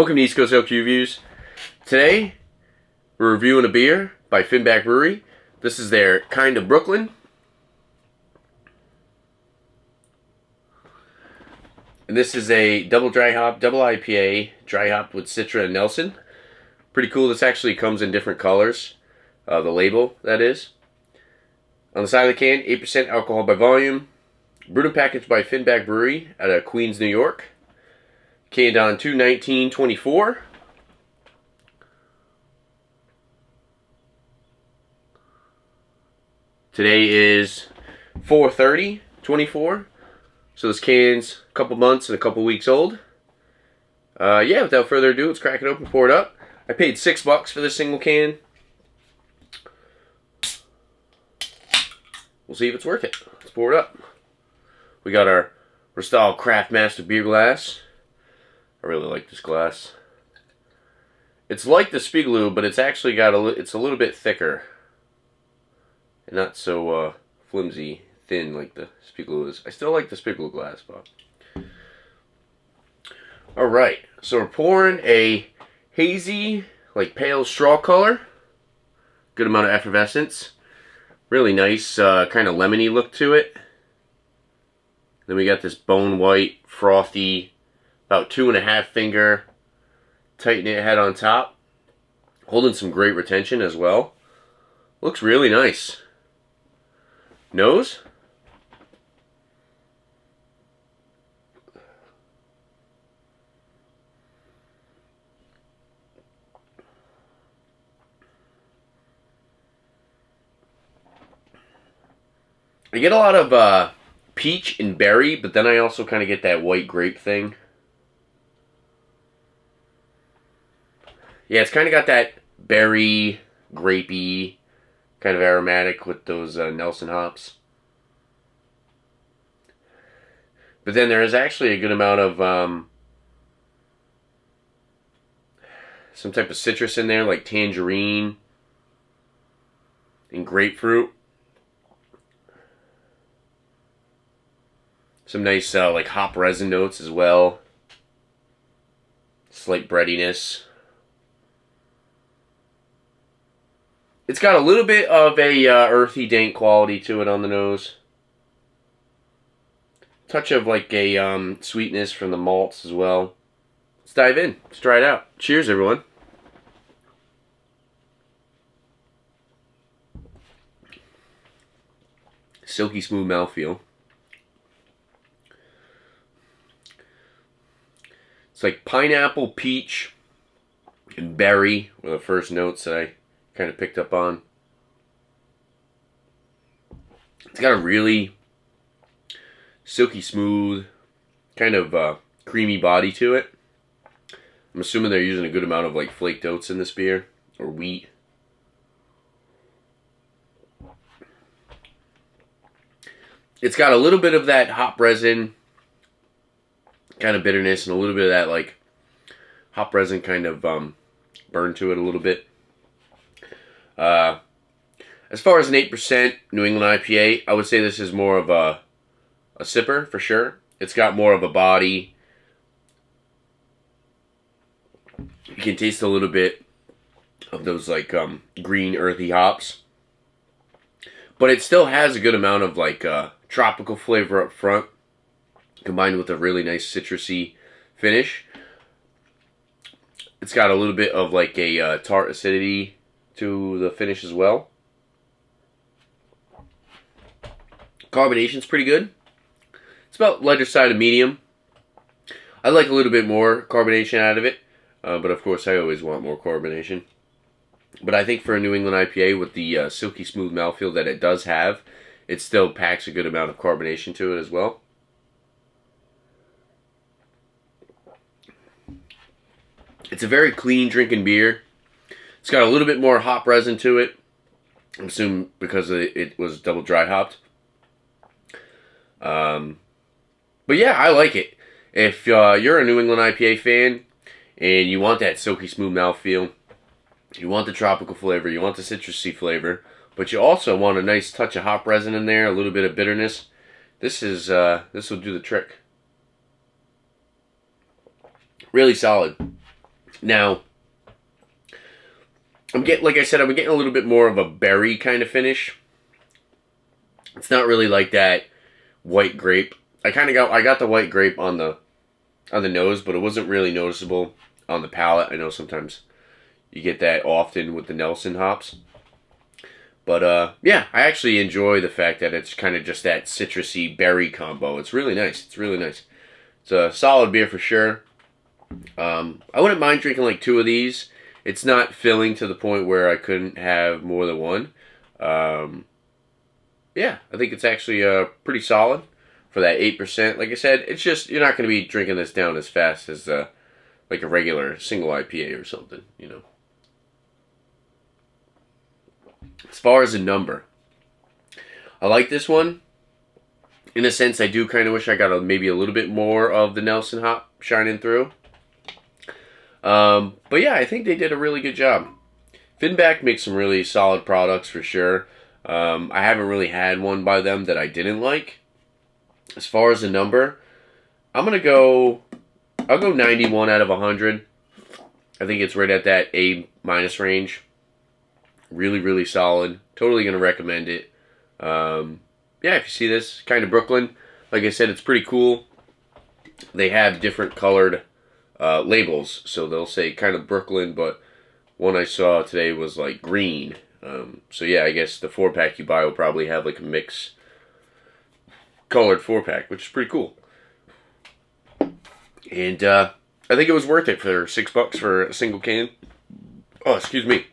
Welcome to East Coast LQ Today, we're reviewing a beer by Finback Brewery. This is their Kind of Brooklyn. And this is a double IPA, dry hop with Citra and Nelson. Pretty cool. This actually comes in different colors. The label, that is. On the side of the can, 8% alcohol by volume. Brewed and packaged by Finback Brewery out of Queens, New York. Canned on 2/19/24. Today is 4/30/24. So this can's a couple months and a couple weeks old. Yeah, without further ado, let's crack it open, pour it up. I paid $6 for this single can. We'll see if it's worth it. Let's pour it up. We got our Restal Craftmaster beer glass. I really like this glass. It's like the Spiegeloo, but it's actually got it's a little bit thicker. And not so flimsy, thin like the Spiegeloo is. I still like the Spiegeloo glass, but. Alright, so we're pouring a hazy, like pale straw color. Good amount of effervescence. Really nice, kind of lemony look to it. Then we got this bone white, frothy, about 2.5 finger, tight knit head on top. Holding some great retention as well. Looks really nice. Nose. I get a lot of peach and berry, but then I also kind of get that white grape thing. Yeah, it's kind of got that berry, grapey, kind of aromatic with those Nelson hops. But then there is actually a good amount of some type of citrus in there, like tangerine and grapefruit. Some nice like hop resin notes as well. Slight breadiness. It's got a little bit of a earthy, dank quality to it on the nose. Touch of like a sweetness from the malts as well. Let's dive in. Let's try it out. Cheers, everyone. Silky smooth mouthfeel. It's like pineapple, peach, and berry were the first notes that I kind of picked up on. It's got a really silky smooth, kind of creamy body to it. I'm assuming they're using a good amount of like flaked oats in this beer, or wheat. It's got a little bit of that hop resin kind of bitterness and a little bit of that like hop resin kind of burn to it a little bit. As far as an 8% New England IPA, I would say this is more of a sipper for sure. It's got more of a body. You can taste a little bit of those like green earthy hops. But it still has a good amount of like tropical flavor up front, combined with a really nice citrusy finish. It's got a little bit of like a tart acidity to the finish as well. Carbonation's pretty good. It's about lighter side of medium. I like a little bit more carbonation out of it, but of course I always want more carbonation. But I think for a New England IPA with the silky smooth mouthfeel that it does have, it still packs a good amount of carbonation to it as well. It's a very clean drinking beer. It's got a little bit more hop resin to it. I'm assuming because it was double dry hopped. But yeah, I like it. If you're a New England IPA fan and you want that silky smooth mouthfeel, you want the tropical flavor, you want the citrusy flavor, but you also want a nice touch of hop resin in there, a little bit of bitterness, this will do the trick. Really solid. Now, like I said, I'm getting a little bit more of a berry kind of finish. It's not really like that white grape. I got the white grape on the nose, but it wasn't really noticeable on the palate. I know sometimes you get that often with the Nelson hops. But yeah, I actually enjoy the fact that it's kind of just that citrusy berry combo. It's really nice. It's really nice. It's a solid beer for sure. I wouldn't mind drinking like 2 of these. It's not filling to the point where I couldn't have more than one. Yeah, I think it's actually pretty solid for that 8%. Like I said, it's just, you're not going to be drinking this down as fast as like a regular single IPA or something, you know. As far as a number, I like this one. In a sense, I do kind of wish I got maybe a little bit more of the Nelson hop shining through. But yeah, I think they did a really good job. Finback makes some really solid products for sure. I haven't really had one by them that I didn't like. As far as a number, I'll go 91 out of 100. I think it's right at that A- range. Really, really solid. Totally going to recommend it. Yeah, if you see this, kind of Brooklyn. Like I said, it's pretty cool. They have different colored labels. So they'll say kind of Brooklyn, but one I saw today was like green. So yeah, I guess the 4-pack you buy will probably have like a mix colored 4-pack, which is pretty cool. And I think it was worth it for $6 for a single can. Oh, excuse me.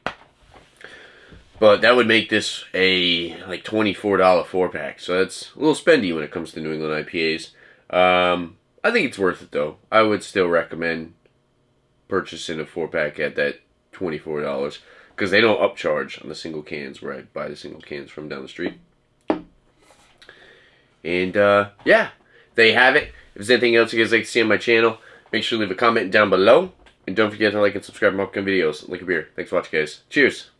But that would make this a like $24 4-pack. So that's a little spendy when it comes to New England IPAs. I think it's worth it though. I would still recommend purchasing a 4-pack at that $24. Because they don't upcharge on the single cans where I buy the single cans from down the street. And yeah, there you have it. If there's anything else you guys like to see on my channel, make sure to leave a comment down below. And don't forget to like and subscribe to my upcoming videos. Like a beer. Thanks for watching, guys. Cheers.